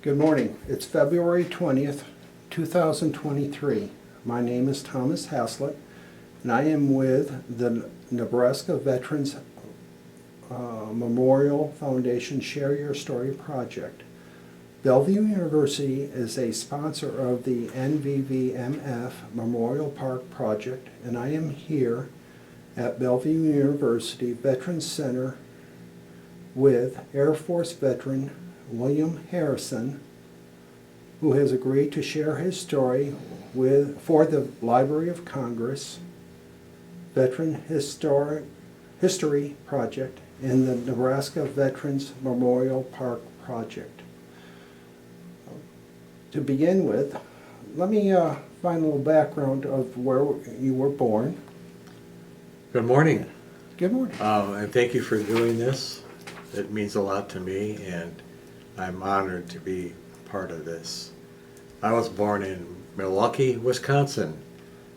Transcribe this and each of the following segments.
Good morning. It's February 20th, 2023. My name is Thomas Haslett, and I am with the Nebraska Veterans Memorial Foundation Share Your Story project. Bellevue University is a sponsor of the NVVMF Memorial Park project, and I am here at Bellevue University Veterans Center with Air Force veteran William Harrison, who has agreed to share his story for the Library of Congress Veteran History Project and the Nebraska Veterans Memorial Park Project. To begin with, let me find a little background of where you were born. Good morning. Good morning. And thank you for doing this. It means a lot to me, and I'm honored to be part of this. I was born in Milwaukee, Wisconsin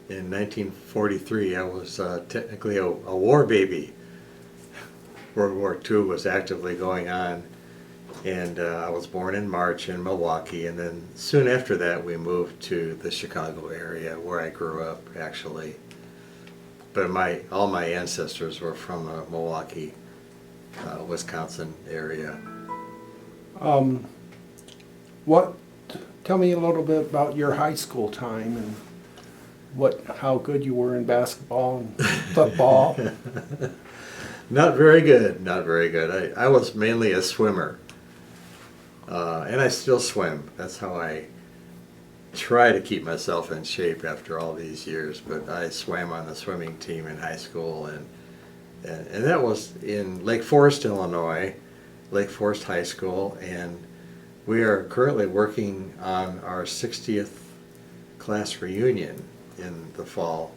in 1943. I was technically a war baby. World War II was actively going on, and I was born in March in Milwaukee, and then soon after that we moved to the Chicago area where I grew up, actually. But all my ancestors were from the Milwaukee, Wisconsin area. Tell me a little bit about your high school time and how good you were in basketball and football. Not very good, not very good. I was mainly a swimmer, and I still swim. That's how I try to keep myself in shape after all these years. But I swam on the swimming team in high school, and that was in Lake Forest, Illinois, Lake Forest High School, and we are currently working on our 60th class reunion in the fall.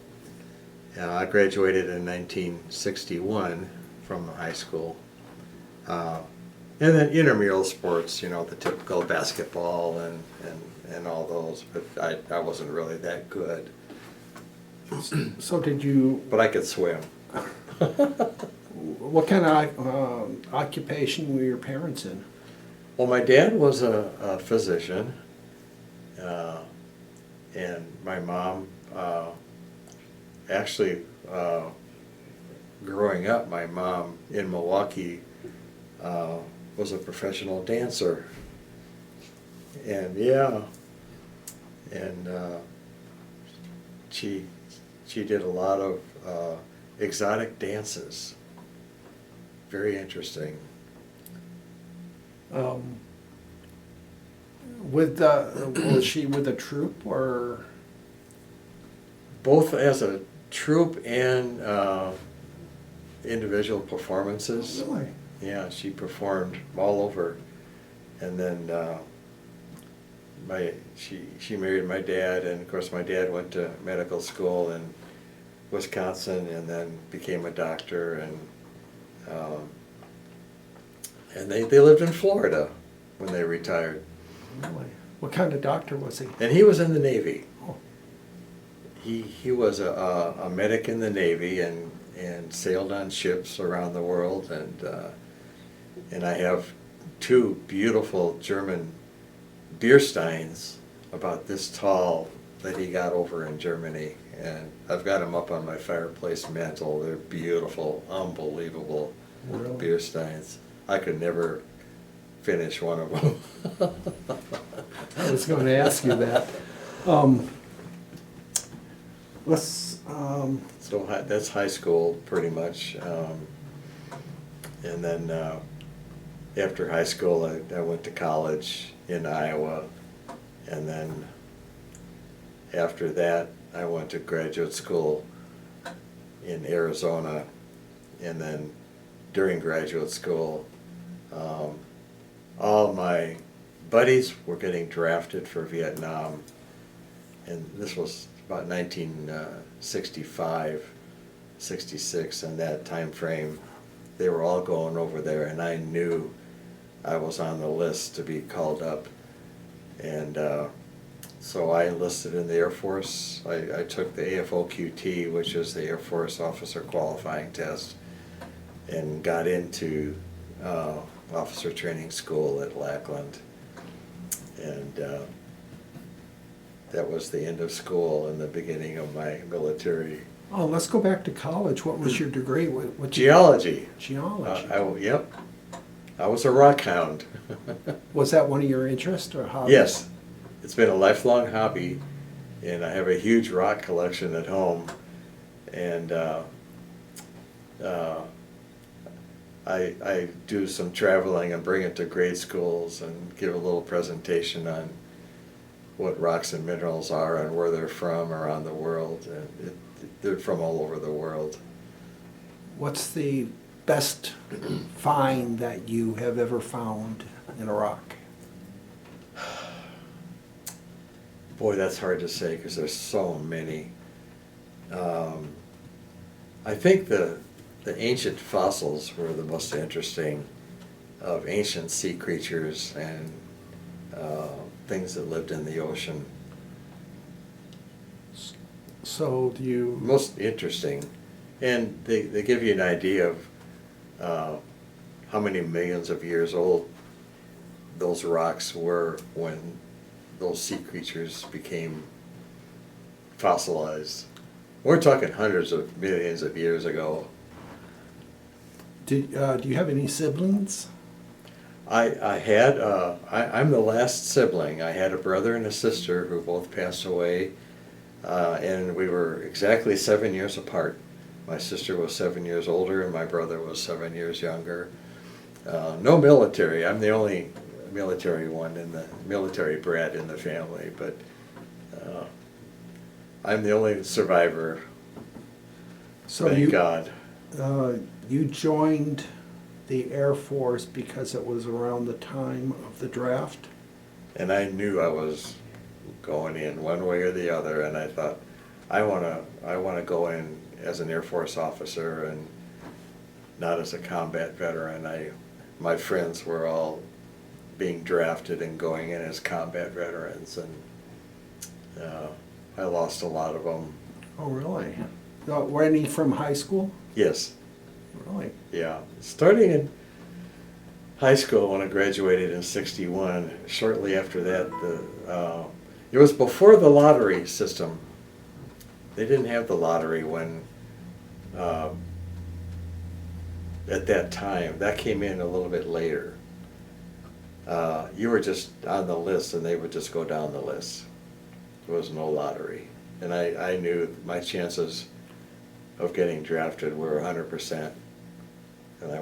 I graduated in 1961 from high school. And then intramural sports, the typical basketball and all those, but I wasn't really that good. So did you, But I could swim. what kind of occupation were your parents in? Well, my dad was a physician, and my mom, actually, growing up, my mom in Milwaukee was a professional dancer. And she did a lot of exotic dances. Very interesting. Was she with a troupe or? Both as a troupe and individual performances. Really? Yeah, she performed all over, and then she married my dad, and of course my dad went to medical school in Wisconsin, and then became a doctor, and they lived in Florida when they retired. Really? What kind of doctor was he? And he was in the Navy. Oh. He was a medic in the Navy and sailed on ships around the world, and I have two beautiful German beer steins about this tall that he got over in Germany, and I've got them up on my fireplace mantle. They're beautiful, unbelievable Really? beer steins. I could never finish one of them. I was going to ask you that. So that's high school, pretty much. And then after high school, I went to college in Iowa. And then after that, I went to graduate school in Arizona. And then during graduate school, all my buddies were getting drafted for Vietnam, and this was about 1965, 66, and that time frame. They were all going over there, and I knew I was on the list to be called up, and so I enlisted in the Air Force. I took the AFOQT, which is the Air Force Officer Qualifying Test, and got into officer training school at Lackland. And that was the end of school and the beginning of my military. Oh, let's go back to college. What was your degree? What Geology. Geology. Yep. I was a rock hound. Was that one of your interests or hobbies? Yes. It's been a lifelong hobby, and I have a huge rock collection at home. And I do some traveling and bring it to grade schools and give a little presentation on what rocks and minerals are and where they're from around the world. And they're from all over the world. What's the best find that you have ever found in a rock? Boy, that's hard to say because there's so many. I think the ancient fossils were the most interesting of ancient sea creatures and things that lived in the ocean. So do you... Most interesting. And they give you an idea of how many millions of years old those rocks were when those sea creatures became fossilized. We're talking hundreds of millions of years ago. Do you have any siblings? I'm the last sibling. I had a brother and a sister who both passed away, and we were exactly 7 years apart. My sister was 7 years older and my brother was 7 years younger. No military. I'm the only military one in the military brat in the family, but I'm the only survivor. So Thank God. You joined the Air Force because it was around the time of the draft? And I knew I was going in one way or the other, and I thought, I want to go in as an Air Force officer and not as a combat veteran. My friends were all being drafted and going in as combat veterans, and I lost a lot of them. Oh, really? Were any from high school? Yes. Really? Yeah. Starting in high school when I graduated in '61, shortly after that, it was before the lottery system. They didn't have the lottery when, at that time. That came in a little bit later. You were just on the list and they would just go down the list. There was no lottery. And I knew my chances of getting drafted were 100%. And I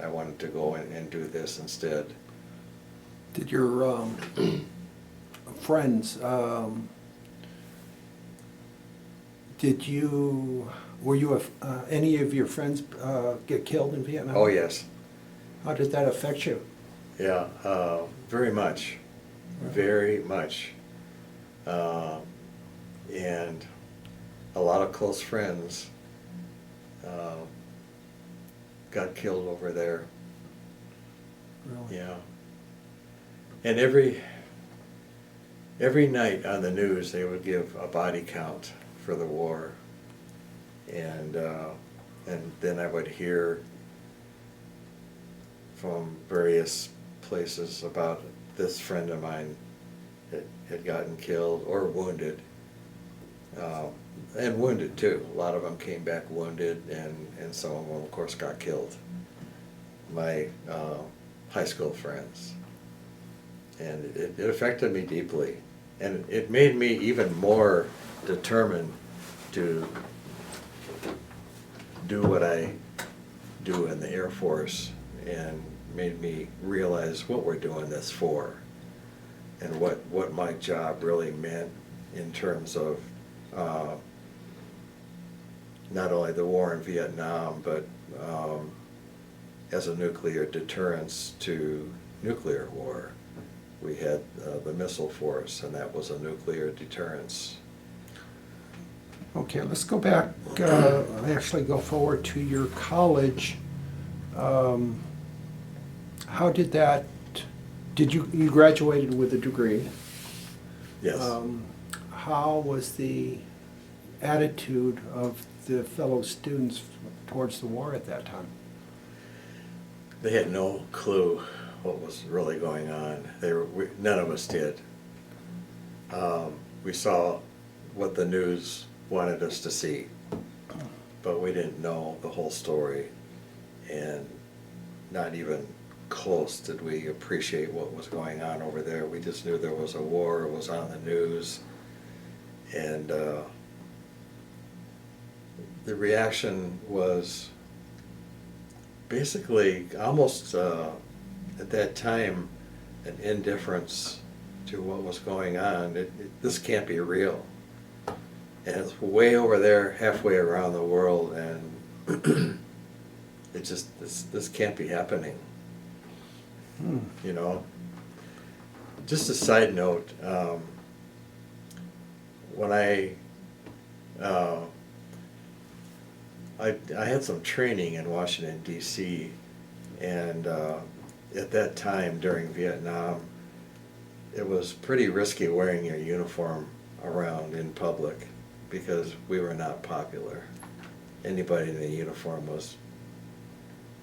wanted to go in and do this instead. Did your friends, any of your friends get killed in Vietnam? Oh, yes. How did that affect you? Yeah, very much. Very much. And a lot of close friends got killed over there. Really? Yeah. And every night on the news they would give a body count for the war. And then I would hear from various places about this friend of mine that had gotten killed or wounded. And wounded too. A lot of them came back wounded, and some of them, of course, got killed. My high school friends. And it affected me deeply. And it made me even more determined to do what I do in the Air Force, and made me realize what we're doing this for and what my job really meant in terms of not only the war in Vietnam, but as a nuclear deterrence to nuclear war. We had the missile force, and that was a nuclear deterrence. Okay, let's go back, actually go forward to your college. How did that, you graduated with a degree? Yes. How was the attitude of the fellow students towards the war at that time? They had no clue what was really going on. None of us did. we saw what the news wanted us to see, but we didn't know the whole story, and not even close did we appreciate what was going on over there. We just knew there was a war, it was on the news, and the reaction was basically almost at that time an indifference to what was going on. This can't be real. And it's way over there, halfway around the world, and it just, this can't be happening. You know? Just a side note, when I had some training in Washington, D.C., and at that time during Vietnam, it was pretty risky wearing your uniform around in public because we were not popular. Anybody in a uniform was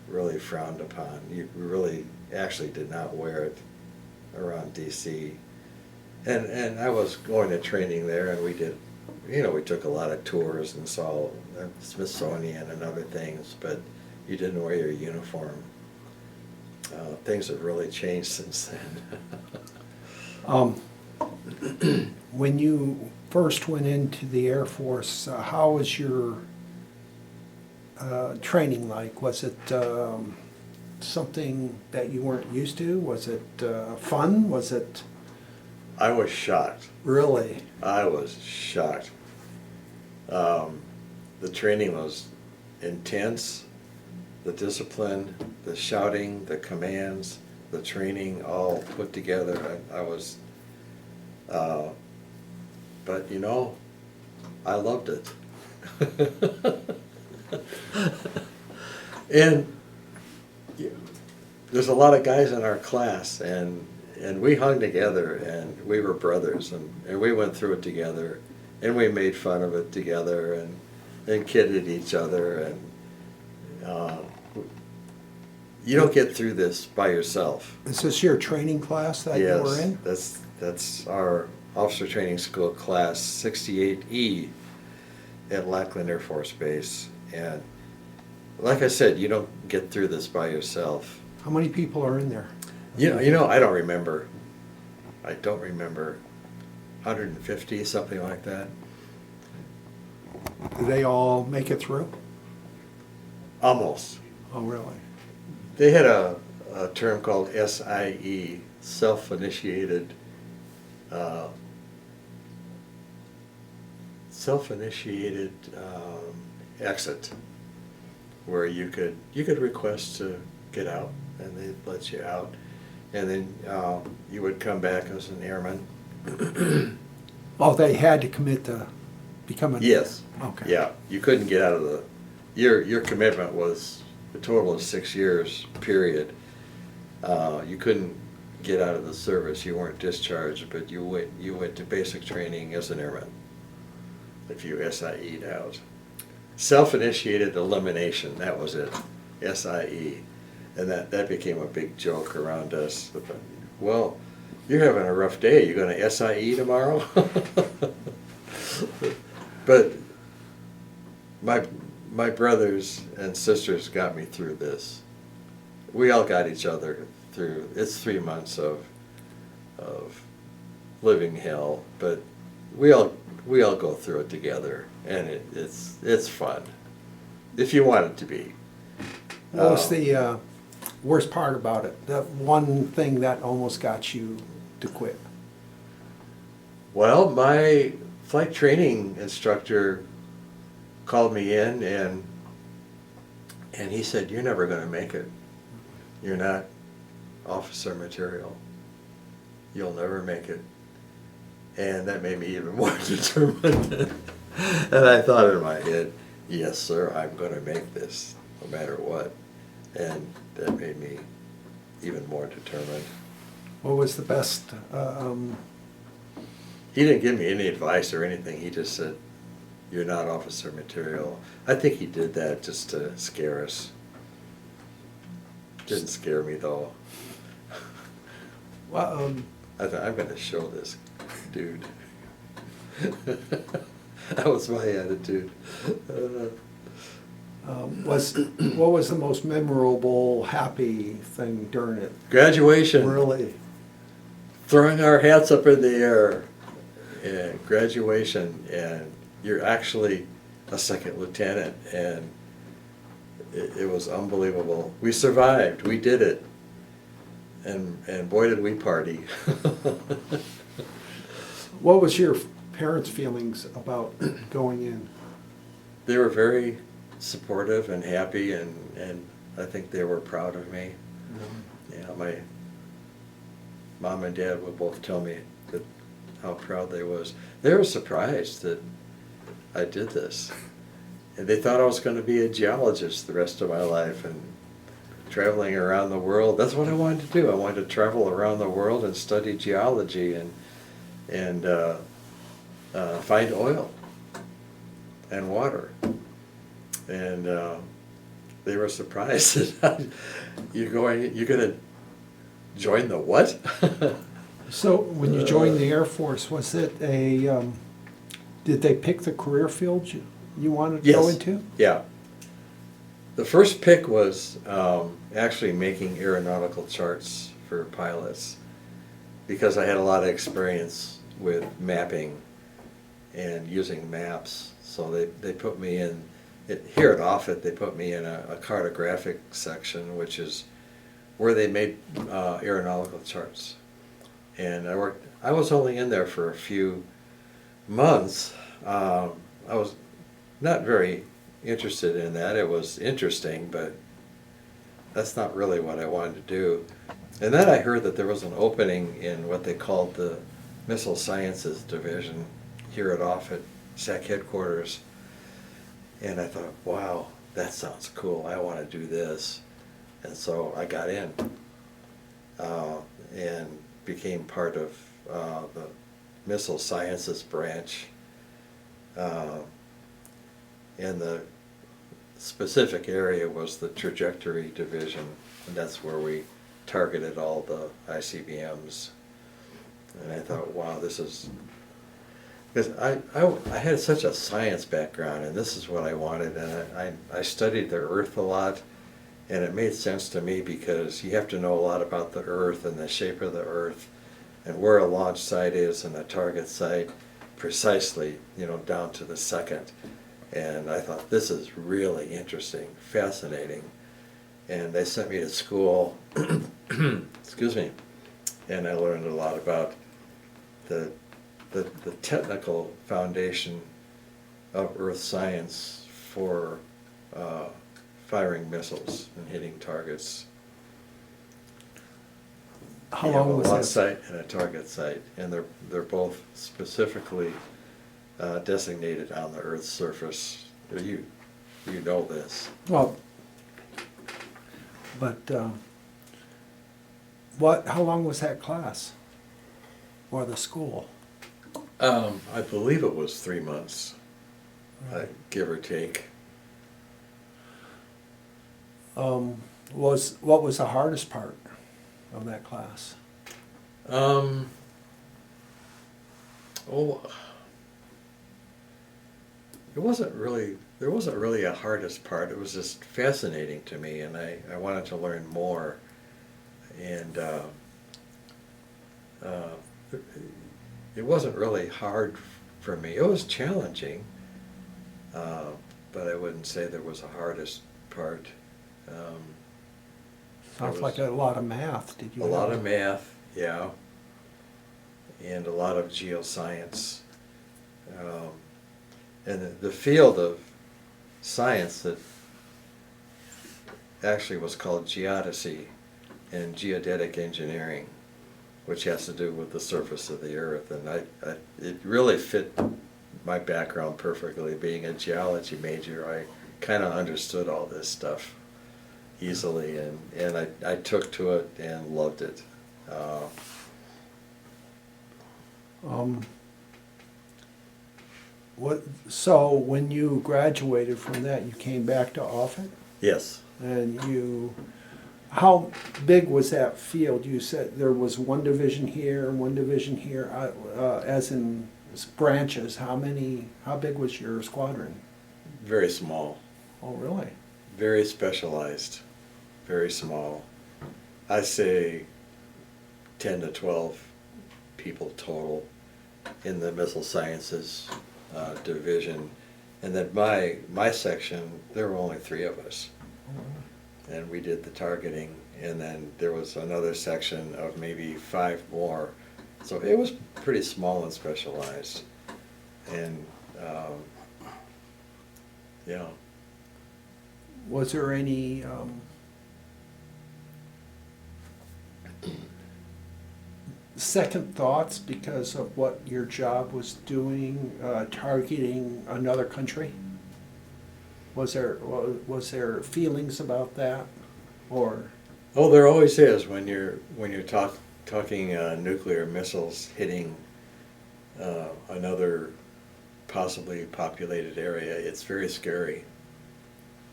really frowned upon. You really actually did not wear it around D.C. And I was going to training there, and we did, you know, we took a lot of tours and saw the Smithsonian and other things, but you didn't wear your uniform. Things have really changed since then. When you first went into the Air Force, how was your training like? Was it something that you weren't used to? Was it fun? Was it I was shocked. really? I was shocked. The training was intense. The discipline, the shouting, the commands, the training, all put together. I was, but you know, I loved it. And there's a lot of guys in our class, and we hung together, and we were brothers, and we went through it together, and we made fun of it together, and kidded each other, and you don't get through this by yourself. Is this your training class that you were in? Yes, that's our officer training school class 68E at Lackland Air Force Base, and like I said, you don't get through this by yourself. How many people are in there? You know, I don't remember. I don't remember. 150, something like that. Do they all make it through? Almost. Oh, really? They had a term called SIE, self-initiated, exit, where you could request to get out, and they'd let you out, and then you would come back as an airman. Oh, they had to commit to becoming. Yes. Okay. Yeah, you couldn't get out of the. Your commitment was a total of 6 years. Period. You couldn't get out of the service. You weren't discharged, but you went to basic training as an airman. If you SIE'd out, self-initiated elimination. That was it. SIE, and that became a big joke around us. Well, you're having a rough day. You're going to SIE tomorrow? But my brothers and sisters got me through this. We all got each other through. It's 3 months of living hell, but we all go through it together, and it's fun if you want it to be. What was the worst part about it? The one thing that almost got you to quit? Well, my flight training instructor called me in, and he said, "You're never going to make it. You're not officer material. You'll never make it." And that made me even more determined. And I thought in my head, "Yes, sir, I'm going to make this, no matter what." And that made me even more determined. What was the best? He didn't give me any advice or anything. He just said, "You're not officer material." I think he did that just to scare us. Didn't scare me, though. Well, I thought, I'm going to show this dude. That was my attitude. What was the most memorable, happy thing during it? Graduation. Really? Throwing our hats up in the air. And graduation, and you're actually a second lieutenant, and it was unbelievable. We survived. We did it. And boy did we party. What was your parents' feelings about going in? They were very supportive and happy, and I think they were proud of me. Yeah, my mom and dad would both tell me that how proud they was. They were surprised that I did this. And they thought I was going to be a geologist the rest of my life and traveling around the world. That's what I wanted to do. I wanted to travel around the world and study geology and find oil and water. And they were surprised that you're going to join the what? So when you joined the Air Force, was it did they pick the career field you wanted to go Yes. into? Yeah. The first pick was actually making aeronautical charts for pilots, because I had a lot of experience with mapping and using maps. So they put me in, here at Offutt, they put me in a cartographic section, which is where they made aeronautical charts. And I was only in there for a few months. I was not very interested in that. It was interesting, but that's not really what I wanted to do. And then I heard that there was an opening in what they called the Missile Sciences Division here at Offutt, SAC headquarters. And I thought, wow, that sounds cool. I want to do this. And so I got in and became part of the Missile Sciences branch. And the specific area was the Trajectory Division, and that's where we targeted all the ICBMs. And I thought, wow, this is, because I had such a science background, and this is what I wanted, and I studied the Earth a lot, and it made sense to me because you have to know a lot about the Earth and the shape of the Earth and where a launch site is and a target site precisely, down to the second. And I thought, this is really interesting, fascinating. And they sent me to school, excuse me, and I learned a lot about the technical foundation of Earth science for firing missiles and hitting targets. How You have long was a launch that? site and a target site, and they're both specifically designated on the Earth's surface. You know this. Well, but how long was that class or the school? I believe it was 3 months, give or take. What was the hardest part of that class? There wasn't really a hardest part. It was just fascinating to me, and I wanted to learn more. And it wasn't really hard for me. It was challenging, but I wouldn't say there was a hardest part. Sounds like a lot of math. Did you? A lot of math, yeah, and a lot of geoscience. And the field of science that actually was called geodesy and geodetic engineering, which has to do with the surface of the earth. And it really fit my background perfectly. Being a geology major, I kind of understood all this stuff easily, and I took to it and loved it. So when you graduated from that, you came back to Offutt, Yes. and you How big was that field? You said there was one division here and one division here, as in branches. How big was your squadron? Very small, Oh, really? very specialized, very small. I say 10 to 12 people total in the missile sciences division. And then my section, there were only 3 of us. And we did the targeting, and then there was another section of maybe 5 more. So it was pretty small and specialized. And yeah. Was there any second thoughts because of what your job was doing, targeting another country? Was there feelings about that, or? Oh, there always is when you're talking nuclear missiles hitting another possibly populated area. It's very scary.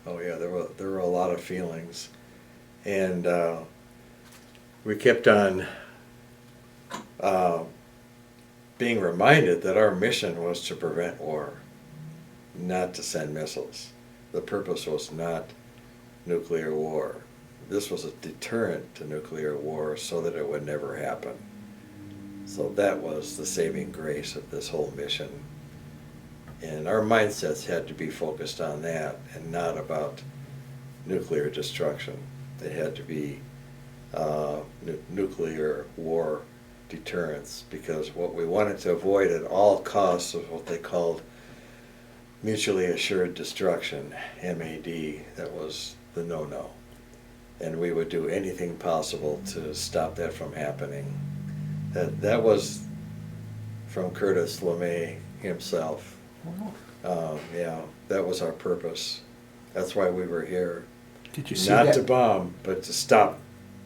Oh yeah, there were a lot of feelings, and we kept on being reminded that our mission was to prevent war, not to send missiles. The purpose was not nuclear war. This was a deterrent to nuclear war so that it would never happen. So that was the saving grace of this whole mission. And our mindsets had to be focused on that and not about nuclear destruction. They had to be nuclear war deterrence, because what we wanted to avoid at all costs was what they called mutually assured destruction, MAD. That was the no-no. And we would do anything possible to stop that from happening. That was from Curtis LeMay himself. Yeah, that was our purpose. That's why we were here. Did you see Not that? to bomb, but to stop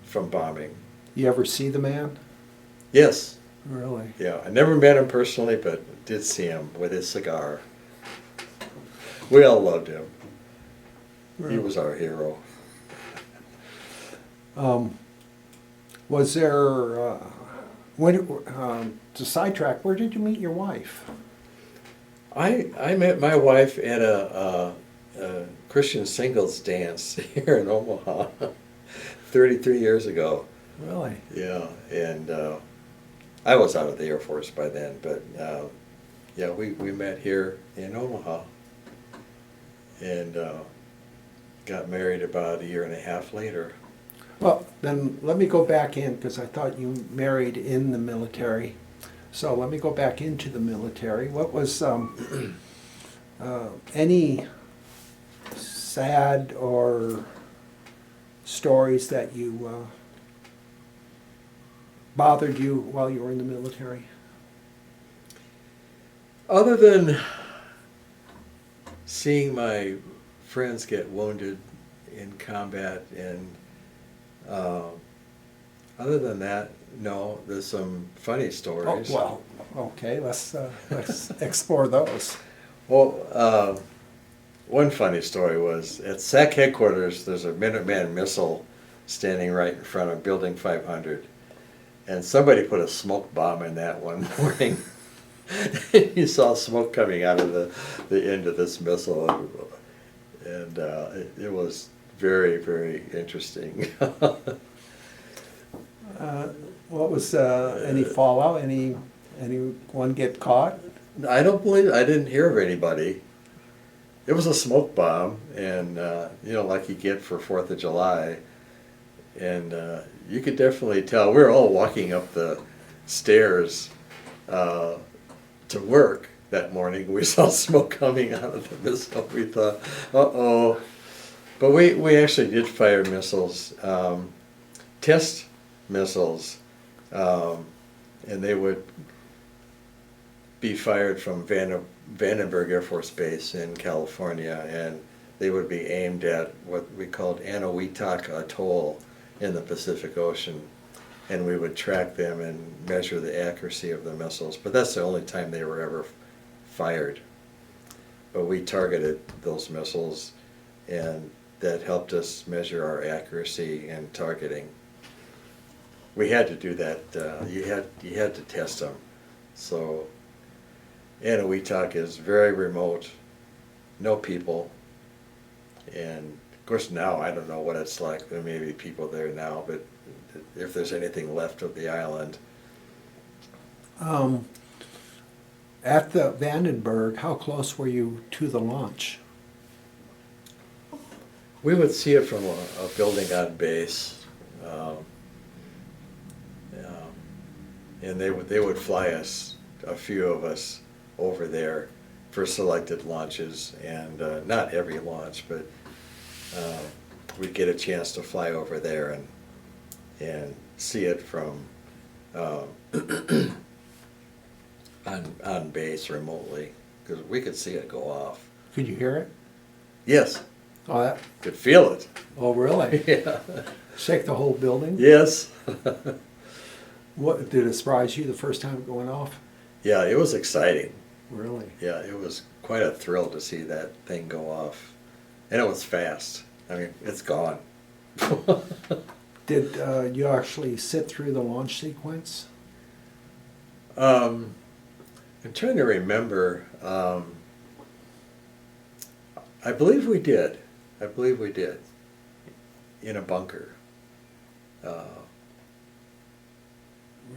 from bombing. You ever see the man? Yes. Really? Yeah, I never met him personally, but did see him with his cigar. We all loved him. He was our hero. Was there, to sidetrack, where did you meet your wife? I met my wife at a Christian singles dance here in Omaha 33 years ago. Really? Yeah, and I was out of the Air Force by then, but yeah, we met here in Omaha and got married about 1.5 years later. Well, then let me go back in, because I thought you married in the military. So let me go back into the military. What was any sad or stories that you bothered you while you were in the military? Other than seeing my friends get wounded in combat, and other than that, no, there's some funny Oh, stories. well, okay, let's explore those. Well, one funny story was at SAC headquarters, there's a Minuteman missile standing right in front of Building 500. And somebody put a smoke bomb in that one morning. You saw smoke coming out of the end of this missile. And it was very, very interesting. What was any fallout? Anyone get caught? I didn't hear of anybody. It was a smoke bomb, and like you get for 4th of July. And you could definitely tell. We were all walking up the stairs to work that morning. We saw smoke coming out of the missile. We thought, uh-oh. But we actually did fire missiles, test missiles, and they would be fired from Vandenberg Air Force Base in California, and they would be aimed at what we called Anahuac Atoll in the Pacific Ocean, and we would track them and measure the accuracy of the missiles. But that's the only time they were ever fired. But we targeted those missiles, and that helped us measure our accuracy and targeting. We had to do that. You had to test them. So Eniwetok is very remote, no people, and of course now I don't know what it's like. There may be people there now, but if there's anything left of the island. At the Vandenberg, how close were you to the launch? We would see it from a building on base, and they would fly us, a few of us, over there for selected launches, and not every launch, but we'd get a chance to fly over there and see it from on base remotely, because we could see it go off. Could you hear it? Yes, Oh, could feel it. oh, really? Yeah. Shake the whole building? Yes. What did it surprise you the first time going off? Yeah, it was exciting. Really? Yeah, it was quite a thrill to see that thing go off. And it was fast. I mean, it's gone. Did you actually sit through the launch sequence? I'm trying to remember. I believe we did. I believe we did. In a bunker.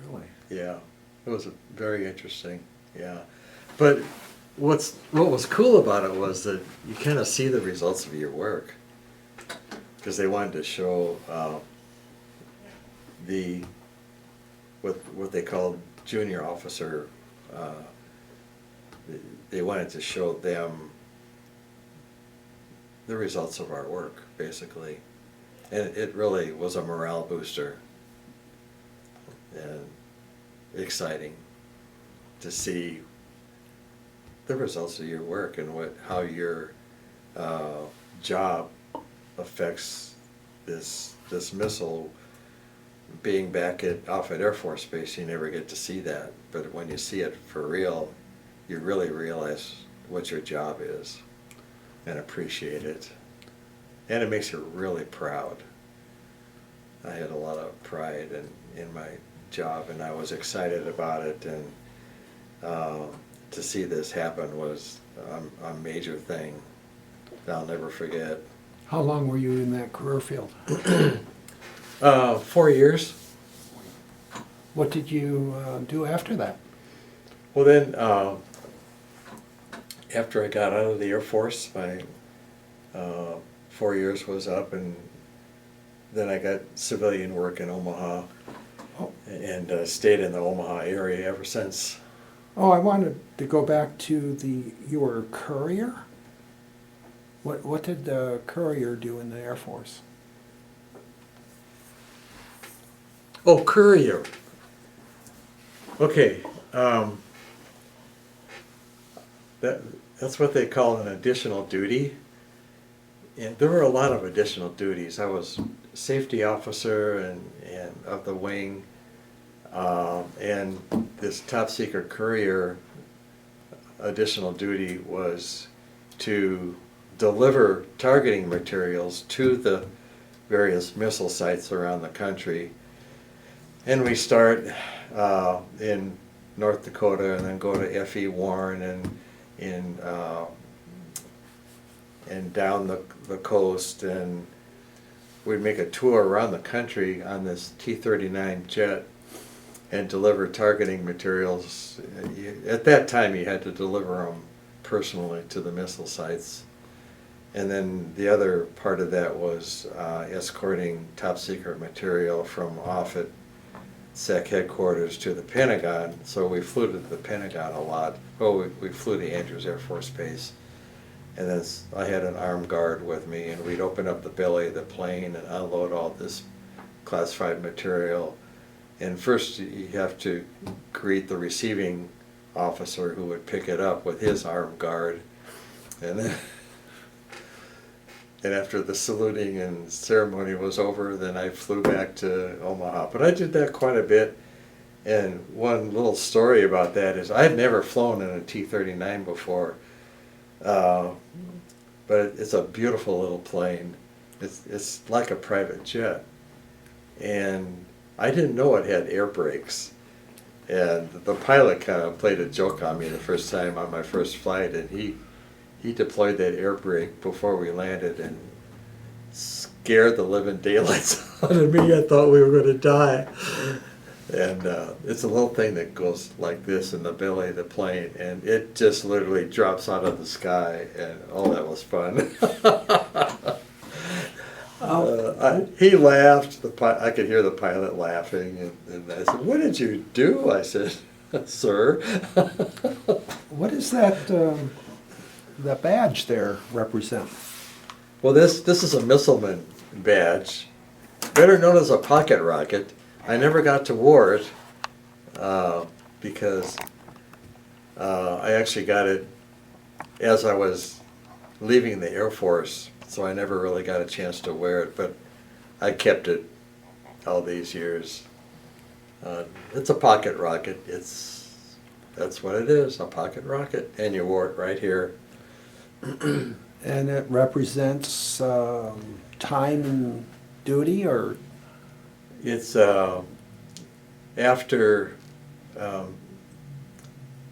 Really? Yeah, it was very interesting. Yeah, but what was cool about it was that you kind of see the results of your work, because they wanted to show what they called junior officer. They wanted to show them the results of our work, basically, and it really was a morale booster. And exciting to see the results of your work and how your job affects this missile. Being back at Offutt Air Force Base, you never get to see that, but when you see it for real, you really realize what your job is and appreciate it, and it makes you really proud. I had a lot of pride in my job, and I was excited about it, and to see this happen was a major thing that I'll never forget. How long were you in that career field? 4 years. What did you do after that? Well then, after I got out of the Air Force, my 4 years was up, and then I got civilian work in Omaha. Oh. And stayed in the Omaha area ever since. Oh, I wanted to go back to you were a courier? What did the courier do in the Air Force? Oh, courier. Okay, that's what they call an additional duty. And there were a lot of additional duties. I was safety officer and of the wing, and this top secret courier additional duty was to deliver targeting materials to the various missile sites around the country. And we start in North Dakota, and then go to F.E. Warren and down the coast, and we'd make a tour around the country on this T-39 jet and deliver targeting materials. At that time, you had to deliver them personally to the missile sites. And then the other part of that was escorting top secret material from Offutt SEC headquarters to the Pentagon. So we flew to the Pentagon a lot. Well, we flew to Andrews Air Force Base. And then I had an armed guard with me, and we'd open up the belly of the plane and unload all this classified material. And first you have to greet the receiving officer, who would pick it up with his armed guard. And then and after the saluting and ceremony was over, then I flew back to Omaha. But I did that quite a bit. And one little story about that is I had never flown in a T-39 before. But it's a beautiful little plane. It's like a private jet. And I didn't know it had air brakes. And the pilot kind of played a joke on me the first time on my first flight, and he deployed that air brake before we landed and scared the living daylights out of me. I thought we were going to die. And it's a little thing that goes like this in the belly of the plane, and it just literally drops out of the sky, and oh, that was fun. He laughed. I could hear the pilot laughing, and I said, "What did you do?" I said, "Sir." What does that badge there represent? Well, this is a missileman badge, better known as a pocket rocket. I never got to wear it because I actually got it as I was leaving the Air Force, so I never really got a chance to wear it, but I kept it all these years. It's a pocket rocket. That's what it is, a pocket rocket, and you wore it right here. And it represents time and duty, or? It's after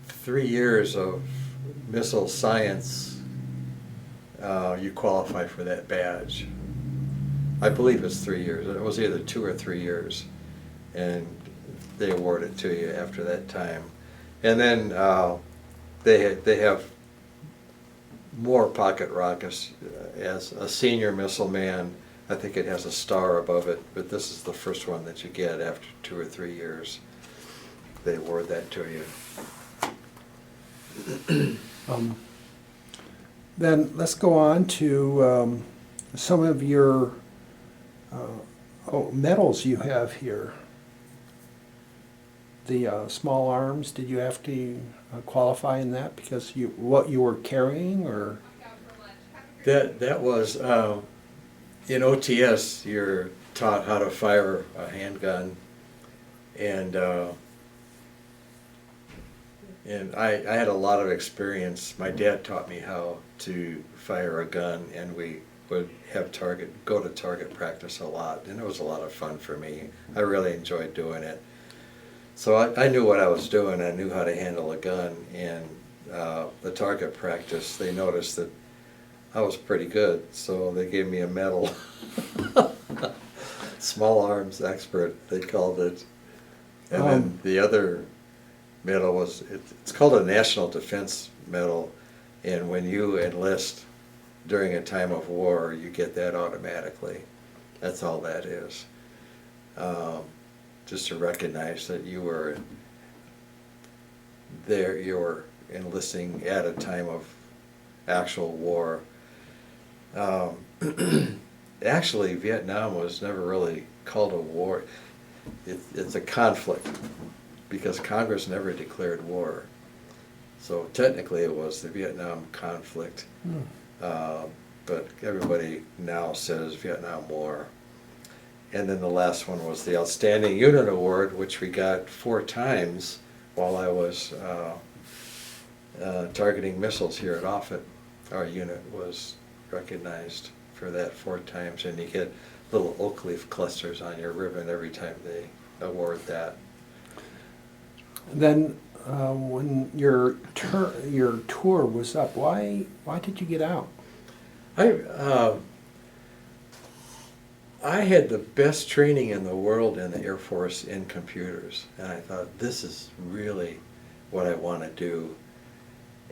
3 years of missile science, you qualify for that badge. I believe it's 3 years. It was either 2 or 3 years, and they award it to you after that time. And then they have more pocket rockets. As a senior missile man, I think it has a star above it, but this is the first one that you get after 2 or 3 years. They award that to you. Then let's go on to some of your medals you have here. The small arms, did you have to qualify in that because what you were carrying, or? That was in OTS. You're taught how to fire a handgun, and I had a lot of experience. My dad taught me how to fire a gun, and we would have go to target practice a lot, and it was a lot of fun for me. I really enjoyed doing it. So I knew what I was doing. I knew how to handle a gun, and the target practice, they noticed that I was pretty good, so they gave me a medal. Small arms expert, they called it. And then the other medal was, it's called a National Defense Medal, and when you enlist during a time of war, you get that automatically. That's all that is. Just to recognize that you were there, you were enlisting at a time of actual war. Actually, Vietnam was never really called a war. It's a conflict because Congress never declared war. So technically it was the Vietnam conflict, but everybody now says Vietnam War. And then the last one was the Outstanding Unit Award, which we got 4 times while I was targeting missiles here at Offutt. Our unit was recognized for that 4 times, and you get little oak leaf clusters on your ribbon every time they award that. Then when your tour was up, why did you get out? I had the best training in the world in the Air Force in computers, and I thought, this is really what I want to do.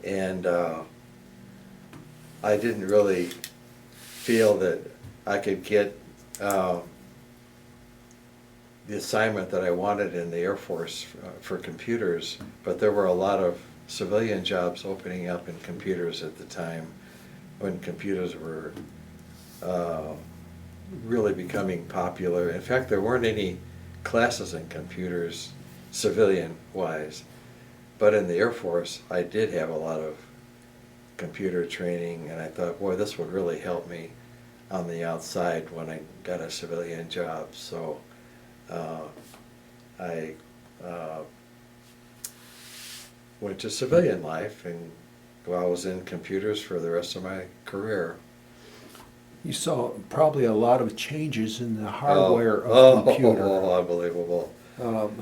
And I didn't really feel that I could get the assignment that I wanted in the Air Force for computers, but there were a lot of civilian jobs opening up in computers at the time when computers were really becoming popular. In fact, there weren't any classes in computers civilian-wise, but in the Air Force I did have a lot of computer training, and I thought, boy, this would really help me on the outside when I got a civilian job. So I went to civilian life, and I was in computers for the rest of my career. You saw probably a lot of changes in the hardware of the computer. Oh, unbelievable.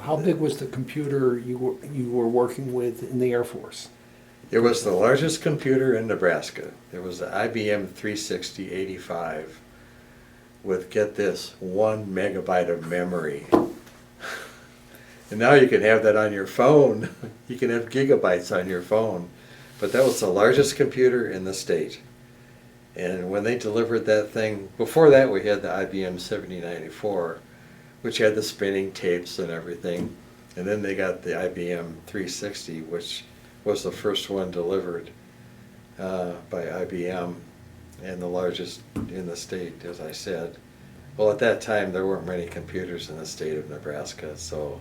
How big was the computer you were working with in the Air Force? It was the largest computer in Nebraska. It was the IBM 360-85 with, get this, 1 megabyte of memory. And now you can have that on your phone. You can have gigabytes on your phone. But that was the largest computer in the state. And when they delivered that thing, before that we had the IBM 7094, which had the spinning tapes and everything. And then they got the IBM 360, which was the first one delivered by IBM and the largest in the state, as I said. Well, at that time there weren't many computers in the state of Nebraska, so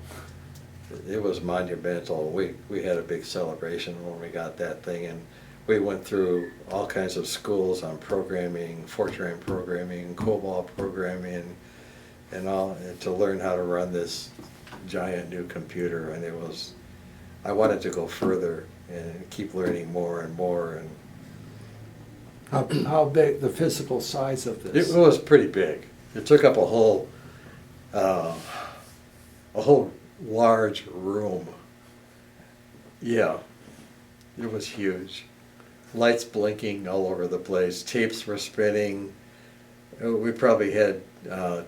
it was monumental. We had a big celebration when we got that thing, and we went through all kinds of schools on programming, Fortran programming, COBOL programming, and all, and to learn how to run this giant new computer. And it was, I wanted to go further and keep learning more and more. And How big, the physical size of this? it was pretty big. It took up a whole large room. Yeah, it was huge. Lights blinking all over the place. Tapes were spinning. We probably had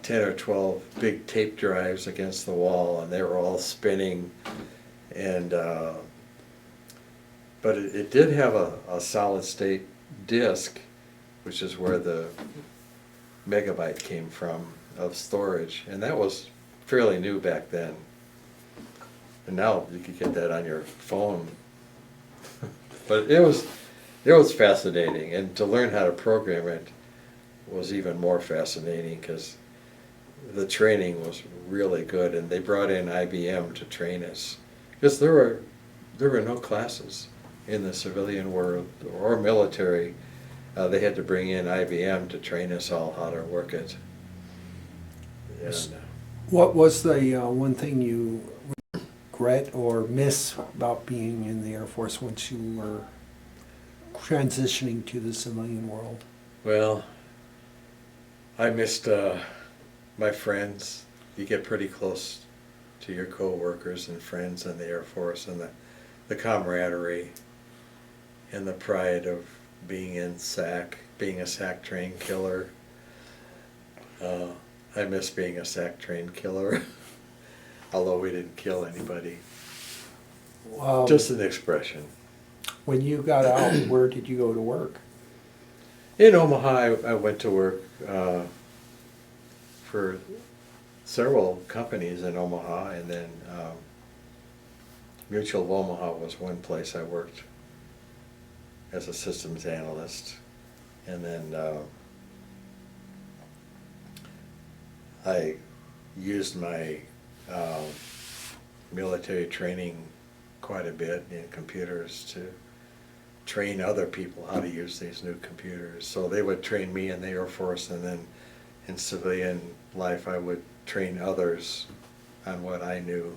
10 or 12 big tape drives against the wall, and they were all spinning. And but it did have a solid state disk, which is where the megabyte came from of storage, and that was fairly new back then. And now you could get that on your phone. But it was fascinating, and to learn how to program it was even more fascinating because the training was really good, and they brought in IBM to train us because there were no classes in the civilian world or military. They had to bring in IBM to train us all how to work it. And, What was the one thing you regret or miss about being in the Air Force once you were transitioning to the civilian world? well, I missed my friends. You get pretty close to your co-workers and friends in the Air Force, and the camaraderie and the pride of being in SAC, being a SAC trained killer. I miss being a SAC trained killer, although we didn't kill anybody. Just an expression. When you got out, where did you go to work? In Omaha, I went to work for several companies in Omaha, and then Mutual of Omaha was one place I worked as a systems analyst. And then I used my military training quite a bit in computers to train other people how to use these new computers. So they would train me in the Air Force, and then in civilian life I would train others on what I knew.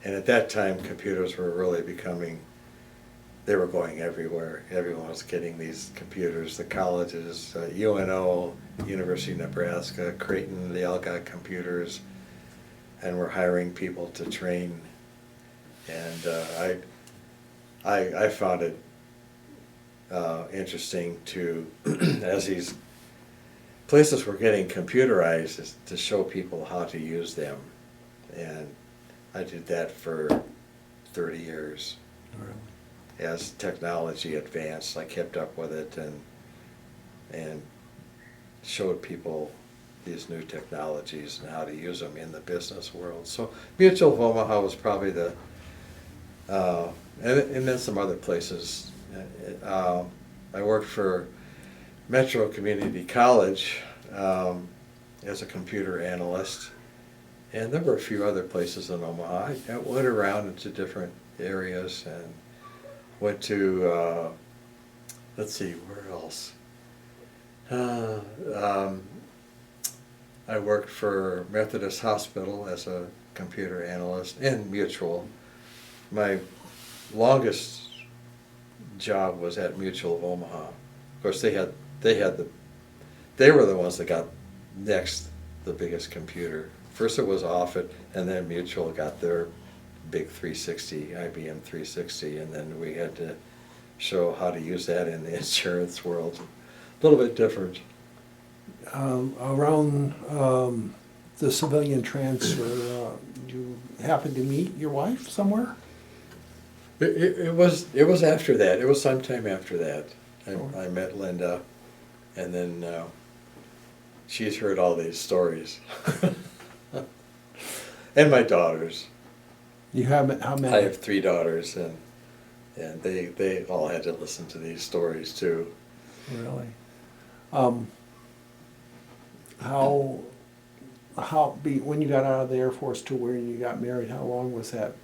And at that time computers were really becoming, they were going everywhere. Everyone was getting these computers. The colleges, UNO, University of Nebraska, Creighton, they all got computers, and were hiring people to train. And I found it interesting to, as these places were getting computerized, is to show people how to use them. And I did that for 30 years. Really? As technology advanced, I kept up with it and showed people these new technologies and how to use them in the business world. So Mutual of Omaha was probably the, and then some other places. I worked for Metro Community College as a computer analyst, and there were a few other places in Omaha. I went around into different areas and went to, let's see, where else? I worked for Methodist Hospital as a computer analyst and Mutual. My longest job was at Mutual of Omaha. Of course, they had the they were the ones that got next the biggest computer. First it was Offutt, and then Mutual got their big 360, IBM 360, and then we had to show how to use that in the insurance world. A little bit different. Around the civilian transfer, you happened to meet your wife somewhere? It was after that. It was sometime after that. Oh. I met Linda, and then she's heard all these stories, and my daughters. You have how many? I have 3 daughters, and they all had to listen to these stories too. Really? When you got out of the Air Force to where you got married, how long was that?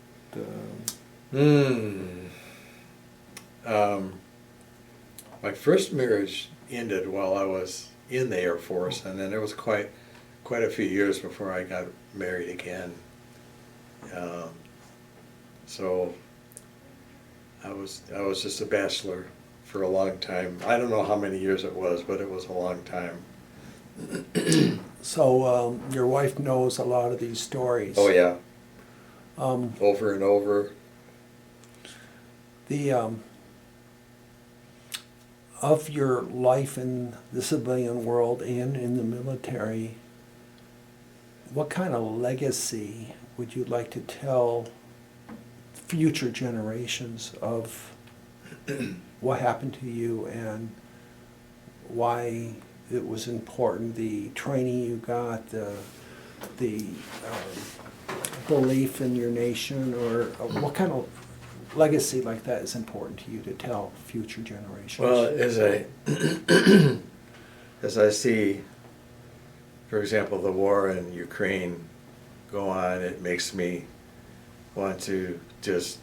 My first marriage ended while I was in the Air Force, and then there was quite a few years before I got married again. So I was just a bachelor for a long time. I don't know how many years it was, but it was a long time. So your wife knows a lot of these stories. Oh yeah. Over and over. Of your life in the civilian world and in the military, what kind of legacy would you like to tell future generations of what happened to you and why it was important, the training you got, the belief in your nation, or what kind of legacy like that is important to you to tell future generations? Well, as I see, for example, the war in Ukraine go on, it makes me want to just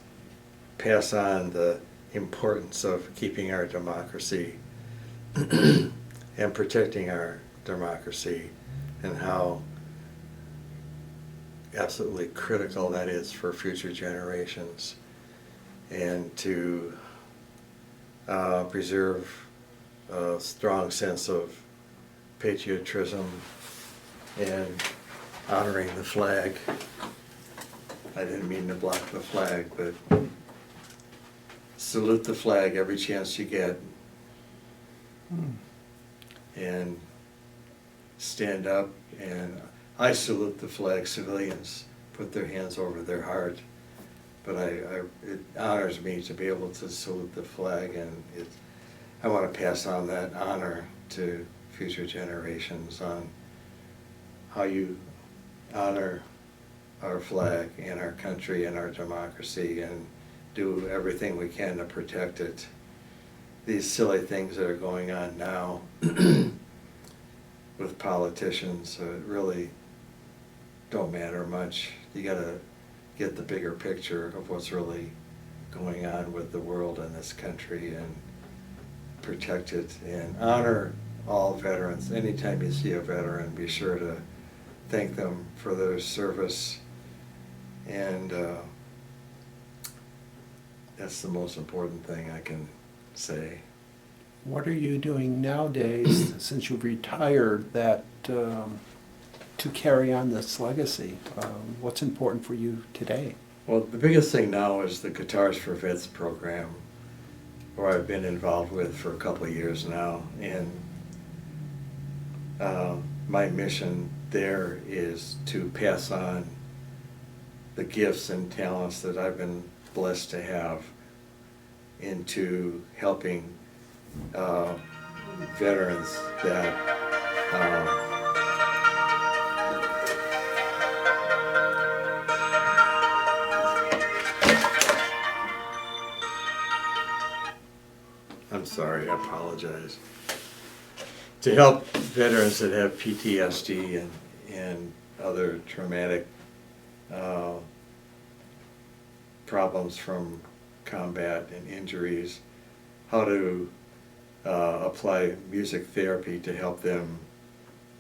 pass on the importance of keeping our democracy and protecting our democracy, and how absolutely critical that is for future generations, and to preserve a strong sense of patriotism and honoring the flag. I didn't mean to block the flag, but salute the flag every chance you get. And stand up, and I salute the flag. Civilians put their hands over their heart, but it honors me to be able to salute the flag, and I want to pass on that honor to future generations on how you honor our flag and our country and our democracy, and do everything we can to protect it. These silly things that are going on now with politicians really don't matter much. You gotta get the bigger picture of what's really going on with the world and this country, and protect it and honor all veterans. Anytime you see a veteran, be sure to thank them for their service, and that's the most important thing I can say. What are you doing nowadays, since you've retired, that to carry on this legacy? What's important for you today? Well, the biggest thing now is the Guitars for Vets program, where I've been involved with for a couple of years now, and my mission there is to pass on the gifts and talents that I've been blessed to have into helping veterans that I'm sorry, I apologize. To help veterans that have PTSD and other traumatic problems from combat and injuries, how to apply music therapy to help them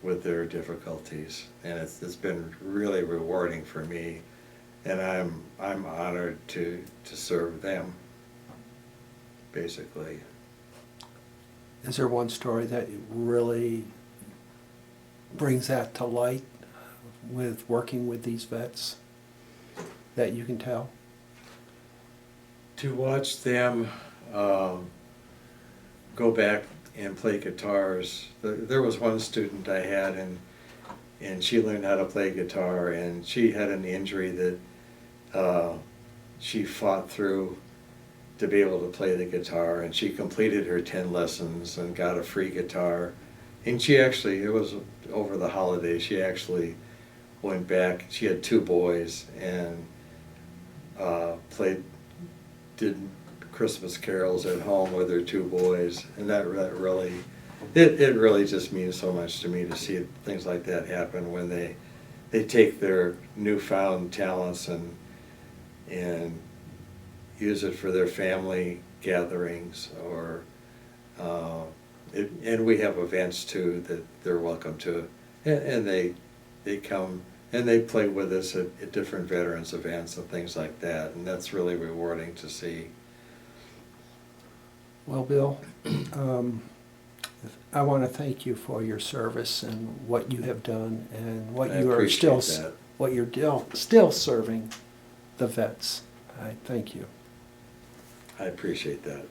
with their difficulties. And it's been really rewarding for me, and I'm honored to serve them, basically. Is there one story that really brings that to light with working with these vets that you can tell? To watch them go back and play guitars. There was one student I had, and she learned how to play guitar, and she had an injury that she fought through to be able to play the guitar, and she completed her 10 lessons and got a free guitar. And she actually, it was over the holidays, she actually went back. She had 2 boys and did Christmas carols at home with her 2 boys, and that really, it really just means so much to me to see things like that happen when they take their newfound talents and use it for their family gatherings, or and we have events too that they're welcome to, and they come and they play with us at different veterans events and things like that, and that's really rewarding to see. Well, Bill, I want to thank you for your service and what you have done and what I you are appreciate still that. what you're still serving the vets. I thank you. I appreciate that.